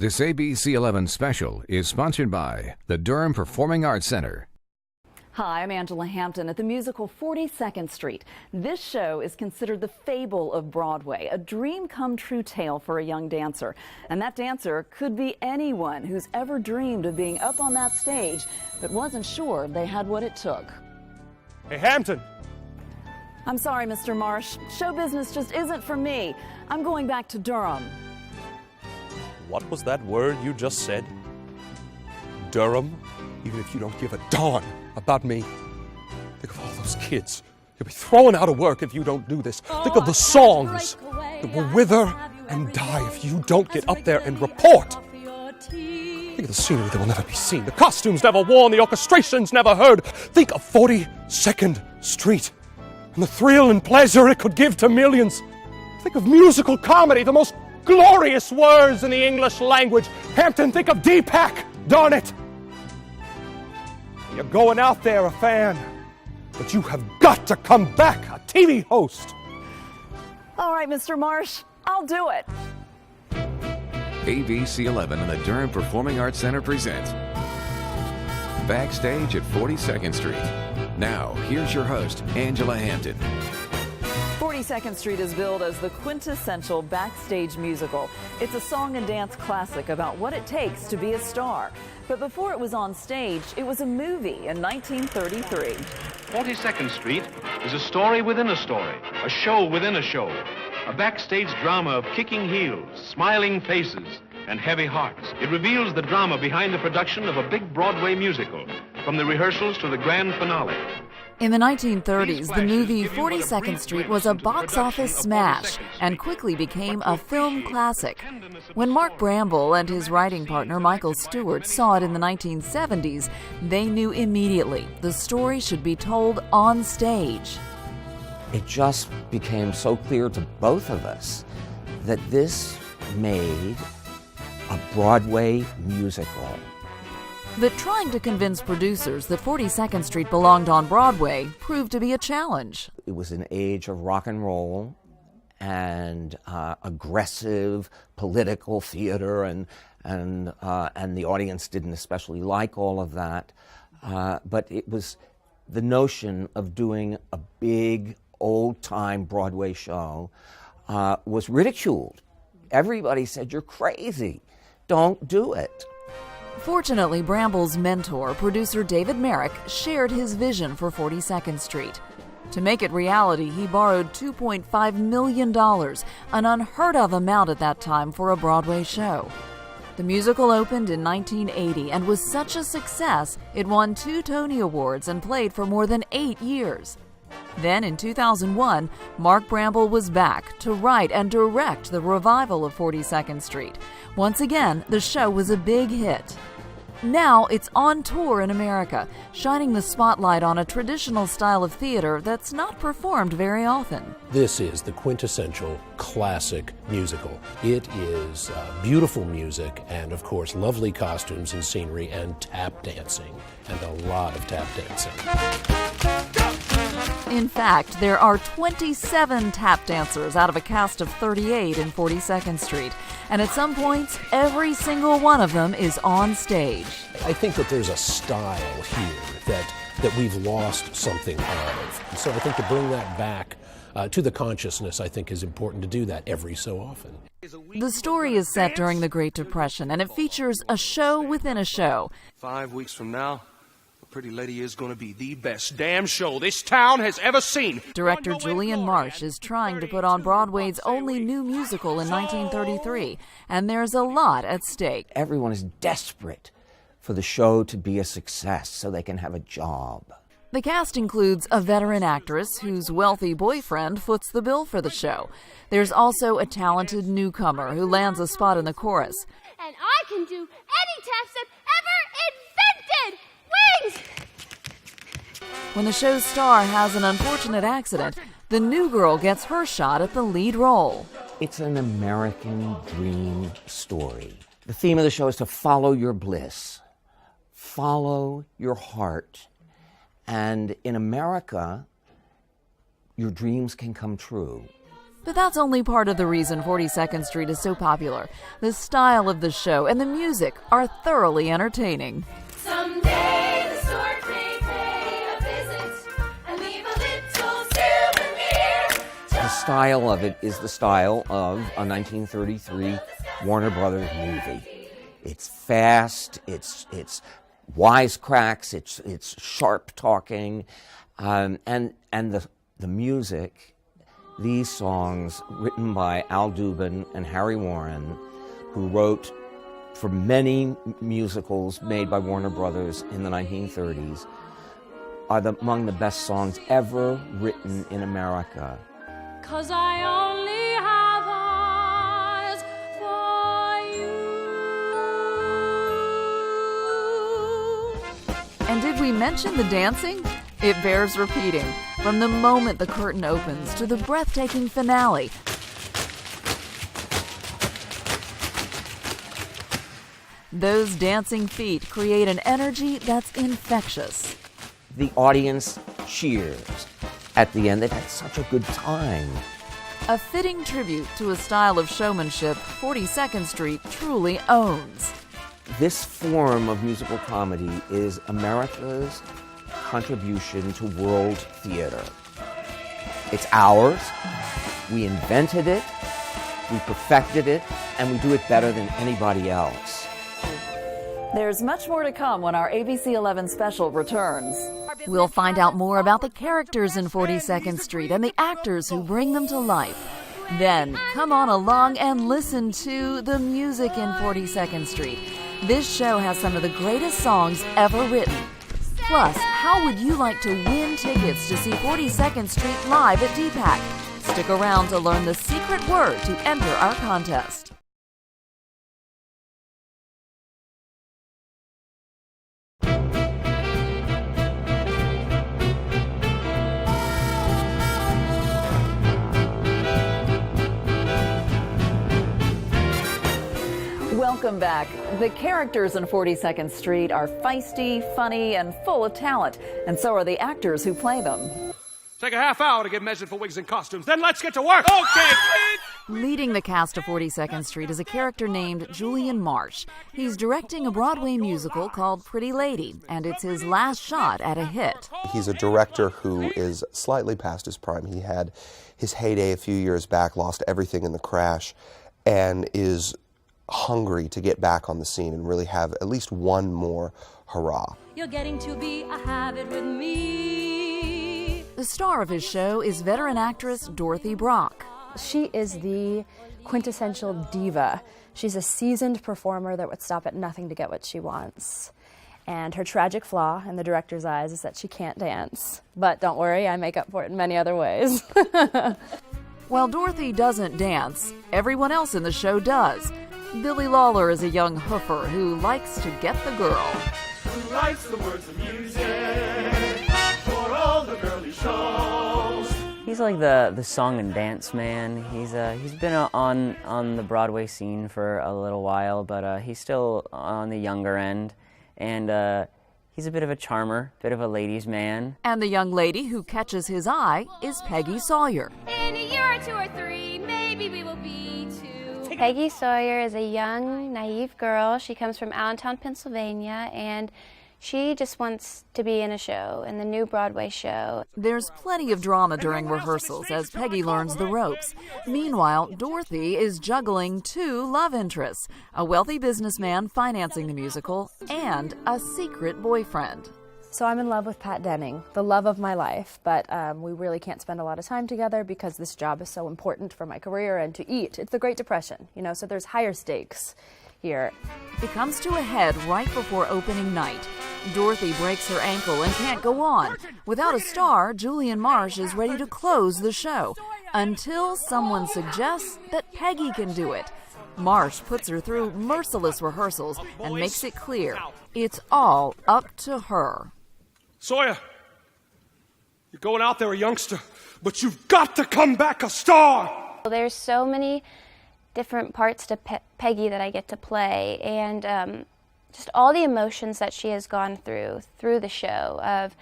This ABC 11 special is sponsored by the Durham Performing Arts Center. Hi, I'm Angela Hampton at the musical 42nd Street. This show is considered the fable of Broadway, a dream come true tale for a young dancer. And that dancer could be anyone who's ever dreamed of being up on that stage but wasn't sure they had what it took. Hey, Hampton! I'm sorry, Mr. Marsh. Show business just isn't for me. I'm going back to Durham. What was that word you just said? Durham? Even if you don't give a darn about me, think of all those kids. You'll be thrown out of work if you don't do this. Think of the songs that will wither and die if you don't get up there and report. Think of the scenery that will never be seen, the costumes never worn, the orchestrations never heard. Think of 42nd Street and the thrill and pleasure it could give to millions. Think of musical comedy, the most glorious words in the English language. Hampton, think of Deepak, darn it! You're going out there a fan, but you have got to come back a TV host. All right, Mr. Marsh, I'll do it. ABC 11 and the Durham Performing Arts Center present Backstage at 42nd Street. Now, here's your host, Angela Hampton. 42nd Street is billed as the quintessential backstage musical. It's a song and dance classic about what it takes to be a star. But before it was on stage, it was a movie in 1933. 42nd Street is a story within a story, a show within a show, a backstage drama of kicking heels, smiling faces, and heavy hearts. It reveals the drama behind the production of a big Broadway musical, from the rehearsals to the grand finale. In the 1930s, the movie 42nd Street was a box office smash and quickly became a film classic. When Mark Bramble and his writing partner Michael Stewart saw it in the 1970s, they knew immediately the story should be told on stage. It just became so clear to both of us that this made a Broadway musical. But trying to convince producers that 42nd Street belonged on Broadway proved to be a challenge. It was an age of rock and roll and aggressive political theater, and the audience didn't especially like all of that. But it was the notion of doing a big old-time Broadway show was ridiculed. Everybody said, "You're crazy. Don't do it." Fortunately, Bramble's mentor, producer David Merrick, shared his vision for 42nd Street. To make it reality, he borrowed $2.5 million, an unheard of amount at that time for a Broadway show. The musical opened in 1980 and was such a success, it won 2 Tony Awards and played for more than 8 years. Then in 2001, Mark Bramble was back to write and direct the revival of 42nd Street. Once again, the show was a big hit. Now it's on tour in America, shining the spotlight on a traditional style of theater that's not performed very often. This is the quintessential classic musical. It is beautiful music and, of course, lovely costumes and scenery and tap dancing, and a lot of tap dancing. In fact, there are 27 tap dancers out of a cast of 38 in 42nd Street, and at some points, every single one of them is on stage. I think that there's a style here that we've lost something of. And so I think to bring that back to the consciousness, I think, is important to do that every so often. The story is set during the Great Depression, and it features a show within a show. 5 weeks from now, Pretty Lady is going to be the best damn show this town has ever seen. Director Julian Marsh is trying to put on Broadway's only new musical in 1933, and there's a lot at stake. Everyone is desperate for the show to be a success so they can have a job. The cast includes a veteran actress whose wealthy boyfriend foots the bill for the show. There's also a talented newcomer who lands a spot in the chorus. And I can do any tap step ever invented! Wings! When the show's star has an unfortunate accident, the new girl gets her shot at the lead role. It's an American dream story. The theme of the show is to follow your bliss, follow your heart. And in America, your dreams can come true. But that's only part of the reason 42nd Street is so popular. The style of the show and the music are thoroughly entertaining. Someday the stork may pay a visit and leave a little souvenir. The style of it is the style of a 1933 Warner Brothers movie. It's fast, it's wisecracks, it's sharp talking, and the music. These songs, written by Al Dubin and Harry Warren, who wrote for many musicals made by Warner Brothers in the 1930s, are among the best songs ever written in America. 'Cause I only have eyes for you. And did we mention the dancing? It bears repeating. From the moment the curtain opens to the breathtaking finale, those dancing feet create an energy that's infectious. The audience cheers at the end. They've had such a good time. A fitting tribute to a style of showmanship 42nd Street truly owns. This form of musical comedy is America's contribution to world theater. It's ours. We invented it, we perfected it, and we do it better than anybody else. There's much more to come when our ABC 11 special returns. We'll find out more about the characters in 42nd Street and the actors who bring them to life. Then come on along and listen to the music in 42nd Street. This show has some of the greatest songs ever written. Plus, how would you like to win tickets to see 42nd Street live at DPAC? Stick around to learn the secret word to enter our contest. Welcome back. The characters in 42nd Street are feisty, funny, and full of talent, and so are the actors who play them. Take a half hour to get measured for wigs and costumes, then let's get to work! Okay, Leading the cast of 42nd Street is a character named Julian Marsh. He's directing a Broadway musical called Pretty Lady, and it's his last shot at a hit. He's a director who is slightly past his prime. He had his heyday a few years back, lost everything in the crash, and is hungry to get back on the scene and really have at least one more hurrah. You're getting to be a habit with me. The star of his show is veteran actress Dorothy Brock. She is the quintessential diva. She's a seasoned performer that would stop at nothing to get what she wants. And her tragic flaw in the director's eyes is that she can't dance. But don't worry, I make up for it in many other ways. While Dorothy doesn't dance, everyone else in the show does. Billy Lawler is a young hoofer who likes to get the girl. Who writes the words of music for all the girly shows. He's like the song and dance man. He's been on the Broadway scene for a little while, but he's still on the younger end, and he's a bit of a charmer, bit of a ladies' man. And the young lady who catches his eye is Peggy Sawyer. In a year or two or three, maybe we will be two. Peggy Sawyer is a young, naive girl. She comes from Allentown, Pennsylvania, and she just wants to be in a show, in the new Broadway show. There's plenty of drama during rehearsals as Peggy learns the ropes. Meanwhile, Dorothy is juggling two love interests, a wealthy businessman financing the musical and a secret boyfriend. So I'm in love with Pat Denning, the love of my life, but we really can't spend a lot of time together because this job is so important for my career and to eat. It's the Great Depression, so there's higher stakes here. It comes to a head right before opening night. Dorothy breaks her ankle and can't go on. Without a star, Julian Marsh is ready to close the show until someone suggests that Peggy can do it. Marsh puts her through merciless rehearsals and makes it clear it's all up to her. Sawyer, you're going out there a youngster, but you've got to come back a star! There's so many different parts to Peggy that I get to play, and just all the emotions that she has gone through the show, of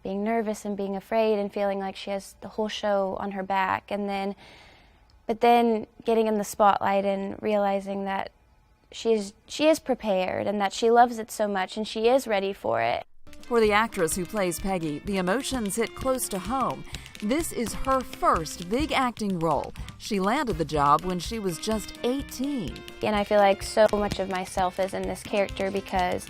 being nervous and being afraid and feeling like she has the whole show on her back, and then But then getting in the spotlight and realizing that she is prepared and that she loves it so much and she is ready for it. For the actress who plays Peggy, the emotions hit close to home. This is her first big acting role. She landed the job when she was just 18. And I feel like so much of myself is in this character because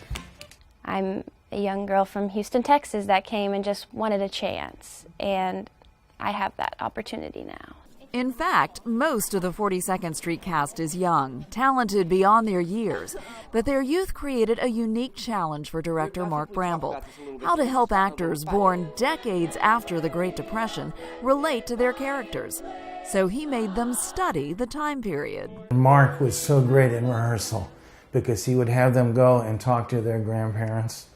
I'm a young girl from Houston, Texas that came and just wanted a chance. And I have that opportunity now. In fact, most of the 42nd Street cast is young, talented beyond their years, but their youth created a unique challenge for director Mark Bramble: how to help actors born decades after the Great Depression relate to their characters. So he made them study the time period. Mark was so great in rehearsal because he would have them go and talk to their grandparents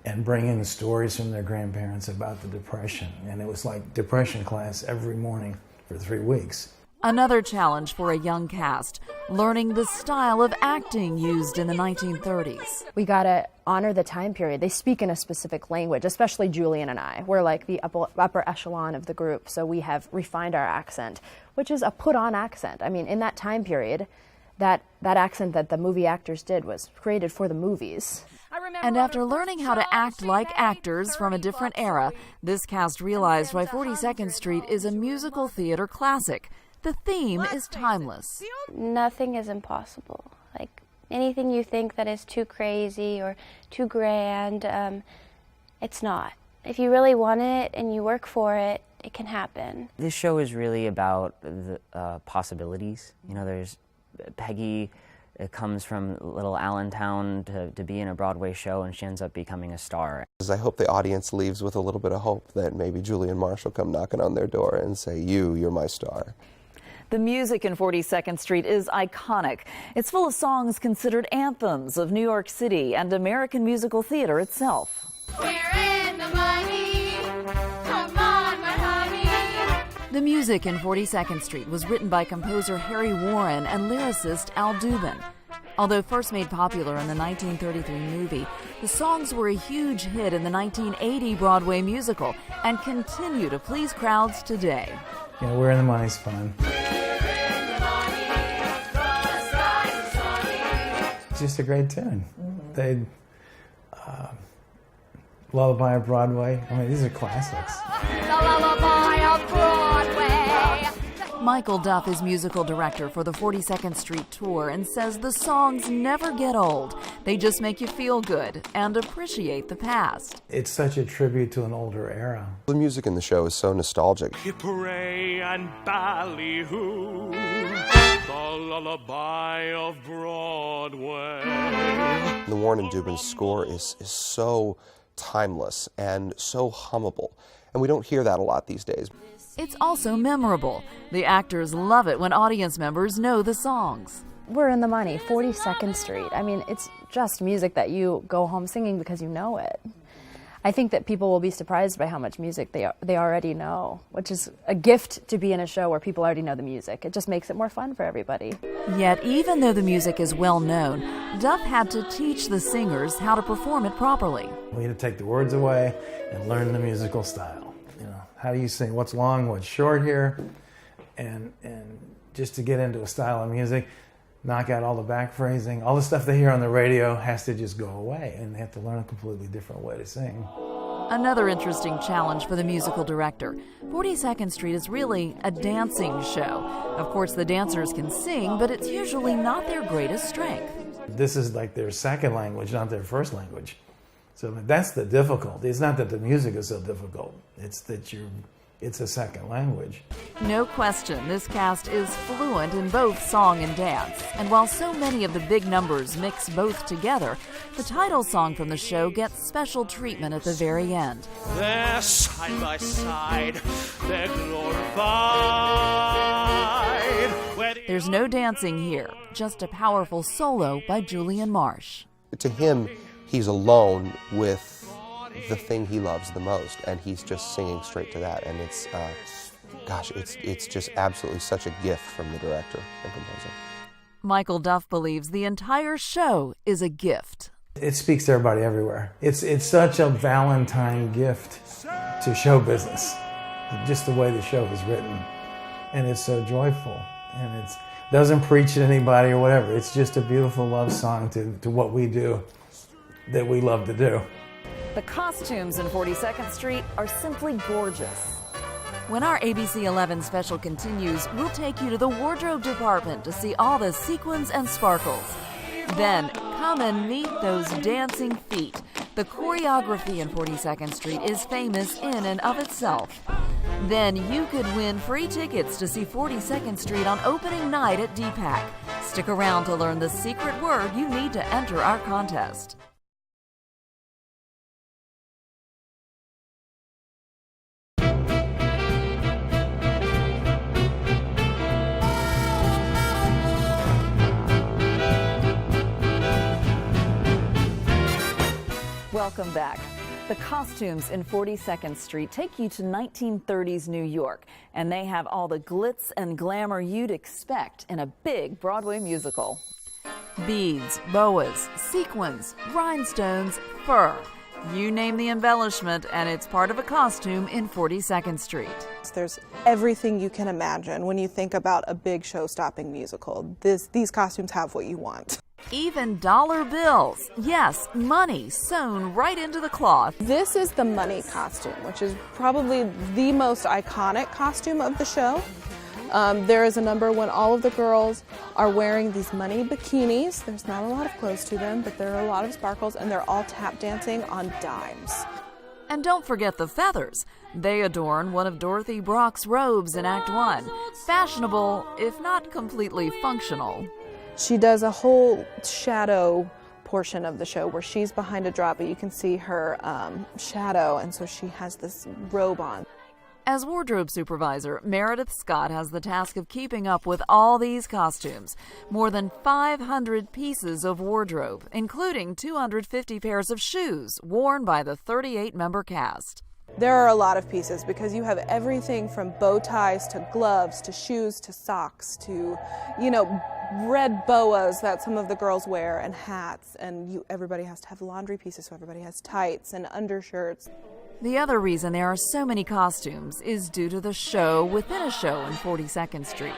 and bring in the stories from their grandparents about the Depression. And it was like Depression class every morning for 3 weeks. Another challenge for a young cast, learning the style of acting used in the 1930s. We gotta honor the time period. They speak in a specific language, especially Julian and I. We're like the upper echelon of the group, so we have refined our accent, which is a put-on accent. I mean, in that time period, that accent that the movie actors did was created for the movies. And after learning how to act like actors from a different era, this cast realized why 42nd Street is a musical theater classic. The theme is timeless. Nothing is impossible. Like anything you think that is too crazy or too grand, it's not. If you really want it and you work for it, it can happen. This show is really about the possibilities. You know, there's Peggy. It comes from little Allentown to be in a Broadway show, and she ends up becoming a star. I hope the audience leaves with a little bit of hope that maybe Julian Marsh will come knocking on their door and say, you're my star. The music in 42nd Street is iconic. It's full of songs considered anthems of New York City and American musical theater itself. We're in the money. Come on, my honey. The music in 42nd Street was written by composer Harry Warren and lyricist Al Dubin. Although first made popular in the 1933 movie, the songs were a huge hit in the 1980 Broadway musical and continue to please crowds today. Yeah, We're in the Money's fun. It's just a great tune. They Lullaby of Broadway. I mean, these are classics. Lullaby of Broadway. Michael Duff is musical director for the 42nd Street Tour and says the songs never get old. They just make you feel good and appreciate the past. It's such a tribute to an older era. The music in the show is so nostalgic. Hip-hooray and ballyhoo, the lullaby of Broadway. The Warren and Dubin score is so timeless and so hummable, and we don't hear that a lot these days. It's also memorable. The actors love it when audience members know the songs. We're in the money, 42nd Street. I mean, it's just music that you go home singing because you know it. I think that people will be surprised by how much music they already know, which is a gift to be in a show where people already know the music. It just makes it more fun for everybody. Yet, even though the music is well known, Duff had to teach the singers how to perform it properly. We had to take the words away and learn the musical style. You know, how do you sing? What's long, what's short here? And just to get into a style of music, knock out all the back phrasing, all the stuff they hear on the radio has to just go away, and they have to learn a completely different way to sing. Another interesting challenge for the musical director. 42nd Street is really a dancing show. Of course, the dancers can sing, but it's usually not their greatest strength. This is like their second language, not their first language. So that's the difficulty. It's not that the music is so difficult, it's that it's a second language. No question, this cast is fluent in both song and dance. And while so many of the big numbers mix both together, the title song from the show gets special treatment at the very end. They're side by side, they're glorified. There's no dancing here, just a powerful solo by Julian Marsh. To him, he's alone with the thing he loves the most, and he's just singing straight to that, and it's it's just absolutely such a gift from the director and composer. Michael Duff believes the entire show is a gift. It speaks to everybody everywhere. It's such a Valentine gift to show business, just the way the show is written. and it's so joyful, and it doesn't preach to anybody or whatever. It's just a beautiful love song to what we do, that we love to do. The costumes in 42nd Street are simply gorgeous. When our ABC 11 special continues, we'll take you to the wardrobe department to see all the sequins and sparkles. Then, come and meet those dancing feet. The choreography in 42nd Street is famous in and of itself. Then you could win free tickets to see 42nd Street on opening night at DPAC. Stick around to learn the secret word you need to enter our contest. Welcome back. The costumes in 42nd Street take you to 1930s New York, and they have all the glitz and glamour you'd expect in a big Broadway musical. Beads, boas, sequins, rhinestones, fur. You name the embellishment, and it's part of a costume in 42nd Street. There's everything you can imagine when you think about a big show-stopping musical. These costumes have what you want. Even dollar bills. Yes, money sewn right into the cloth. This is the money costume, which is probably the most iconic costume of the show. There is a number when all of the girls are wearing these money bikinis. There's not a lot of clothes to them, but there are a lot of sparkles, and they're all tap dancing on dimes. And don't forget the feathers. They adorn one of Dorothy Brock's robes in Act 1. Fashionable, if not completely functional. She does a whole shadow portion of the show where she's behind a drop, but you can see her shadow, and so she has this robe on. As wardrobe supervisor, Meredith Scott has the task of keeping up with all these costumes. More than 500 pieces of wardrobe, including 250 pairs of shoes worn by the 38-member cast. There are a lot of pieces because you have everything from bow ties to gloves to shoes to socks to, red boas that some of the girls wear and hats, and everybody has to have laundry pieces, so everybody has tights and undershirts. The other reason there are so many costumes is due to the show within a show in 42nd Street.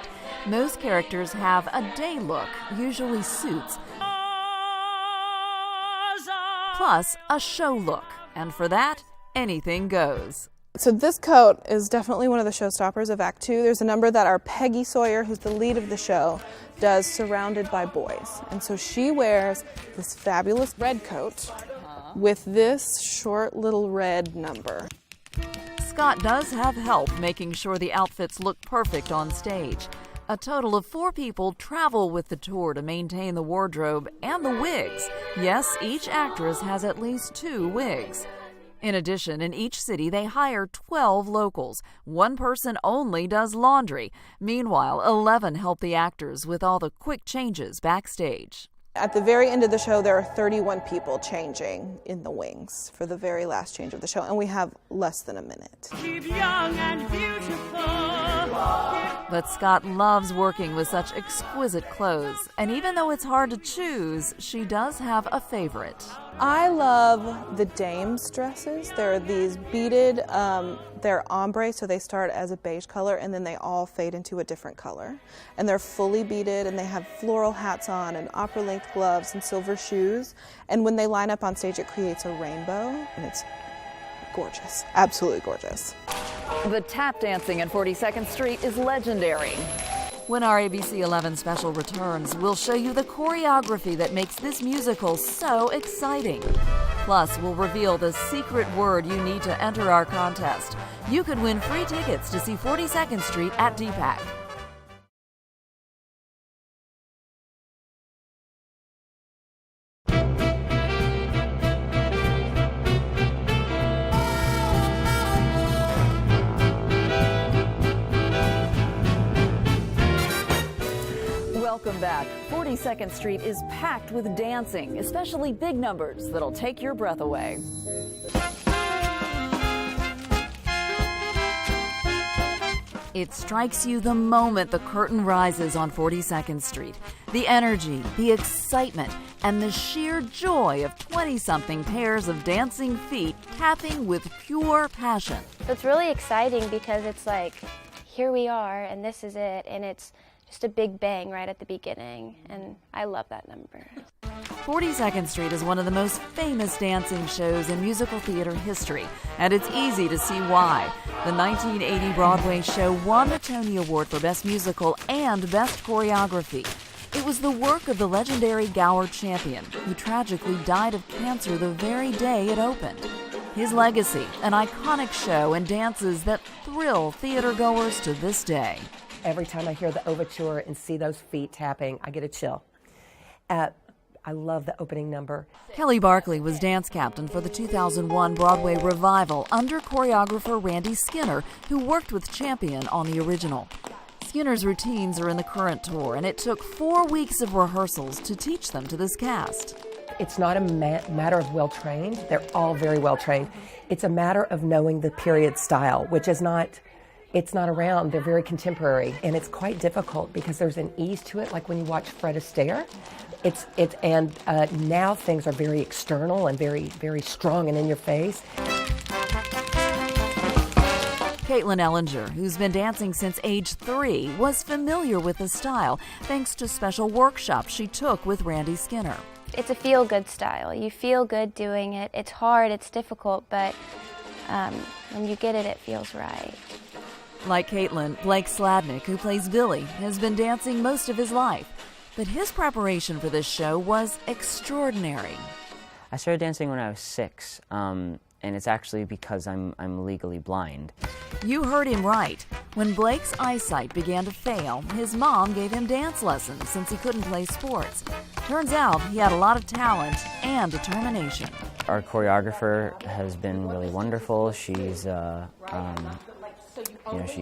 Most characters have a day look, usually suits, plus a show look, and for that, anything goes. So this coat is definitely one of the showstoppers of Act 2. There's a number that our Peggy Sawyer, who's the lead of the show, does Surrounded by Boys. And so she wears this fabulous red coat with this short little red number. Scott does have help making sure the outfits look perfect on stage. A total of 4 people travel with the tour to maintain the wardrobe and the wigs. Yes, each actress has at least 2 wigs. In addition, in each city, they hire 12 locals. 1 person only does laundry. Meanwhile, 11 help the actors with all the quick changes backstage. At the very end of the show, there are 31 people changing in the wings for the very last change of the show, and we have less than a minute. Keep young and beautiful. But Scott loves working with such exquisite clothes, and even though it's hard to choose, she does have a favorite. I love the dames' dresses. They're these beaded, they're ombre, so they start as a beige color and then they all fade into a different color. And they're fully beaded and they have floral hats on and opera-length gloves and silver shoes. And when they line up on stage, it creates a rainbow, and it's gorgeous, absolutely gorgeous. The tap dancing in 42nd Street is legendary. When our ABC 11 special returns, we'll show you the choreography that makes this musical so exciting. Plus, we'll reveal the secret word you need to enter our contest. You could win free tickets to see 42nd Street at DPAC. Welcome back. 42nd Street is packed with dancing, especially big numbers that'll take your breath away. It strikes you the moment the curtain rises on 42nd Street. The energy, the excitement, and the sheer joy of 20-something pairs of dancing feet tapping with pure passion. So it's really exciting because it's like here we are, and this is it, and it's just a big bang right at the beginning, and I love that number. 42nd Street is one of the most famous dancing shows in musical theater history, and it's easy to see why. The 1980 Broadway show won the Tony Award for Best Musical and Best Choreography. It was the work of the legendary Gower champion, who tragically died of cancer the very day it opened. His legacy, an iconic show and dances that thrill theater-goers to this day. Every time I hear the overture and see those feet tapping, I get a chill. I love the opening number. Kelly Barkley was dance captain for the 2001 Broadway revival under choreographer Randy Skinner, who worked with Champion on the original. Skinner's routines are in the current tour, and it took 4 weeks of rehearsals to teach them to this cast. It's not a matter of well-trained. They're all very well-trained. It's a matter of knowing the period style, which is not... It's not around. They're very contemporary, and it's quite difficult because there's an ease to it, like when you watch Fred Astaire. Now things are very external and very, very strong and in your face. Caitlin Ellinger, who's been dancing since age 3, was familiar with the style thanks to special workshops she took with Randy Skinner. It's a feel-good style. You feel good doing it. It's hard, it's difficult, but when you get it, it feels right. Like Caitlin, Blake Sladnick, who plays Billy, has been dancing most of his life. But his preparation for this show was extraordinary. I started dancing when I was 6, and it's actually because I'm legally blind. You heard him right. When Blake's eyesight began to fail, his mom gave him dance lessons since he couldn't play sports. Turns out he had a lot of talent and determination. Our choreographer has been really wonderful. She's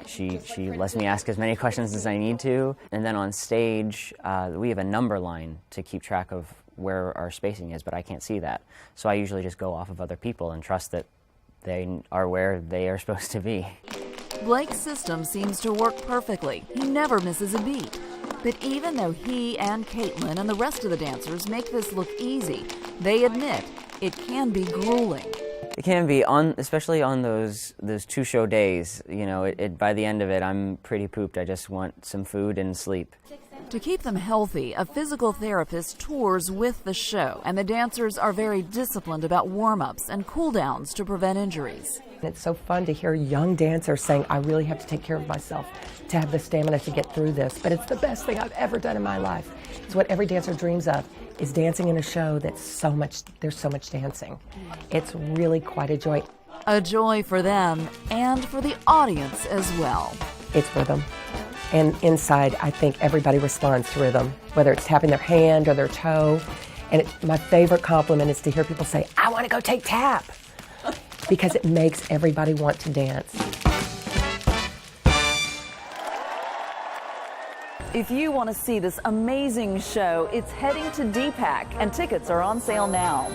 she lets me ask as many questions as I need to. And then on stage, we have a number line to keep track of where our spacing is, but I can't see that. So I usually just go off of other people and trust that they are where they are supposed to be. Blake's system seems to work perfectly. He never misses a beat. But even though he and Caitlin and the rest of the dancers make this look easy, they admit it can be grueling. It can be, especially on those 2 show days. You know, by the end of it, I'm pretty pooped. I just want some food and sleep. To keep them healthy, a physical therapist tours with the show, and the dancers are very disciplined about warm-ups and cool-downs to prevent injuries. It's so fun to hear young dancers saying, I really have to take care of myself to have the stamina to get through this. But it's the best thing I've ever done in my life. It's what every dancer dreams of, is dancing in a show there's so much dancing. It's really quite a joy. A joy for them and for the audience as well. It's rhythm. And inside, I think everybody responds to rhythm, whether it's tapping their hand or their toe. And my favorite compliment is to hear people say, I want to go take tap, because it makes everybody want to dance. If you want to see this amazing show, it's heading to DPAC, and tickets are on sale now.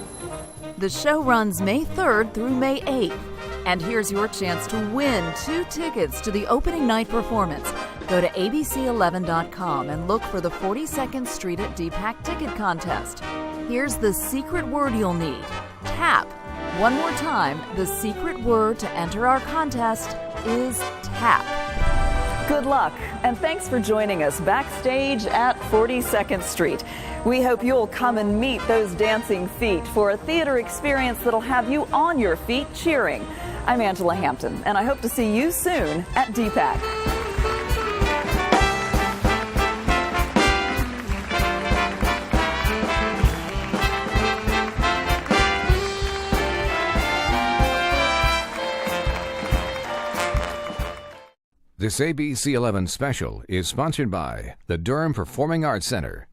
The show runs May 3rd through May 8th. And here's your chance to win 2 tickets to the opening night performance. Go to abc11.com and look for the 42nd Street at DPAC ticket contest. Here's the secret word you'll need: TAP. One more time, the secret word to enter our contest is TAP. Good luck, and thanks for joining us backstage at 42nd Street. We hope you'll come and meet those dancing feet for a theater experience that'll have you on your feet cheering. I'm Angela Hampton, and I hope to see you soon at DPAC. This ABC 11 special is sponsored by the Durham Performing Arts Center.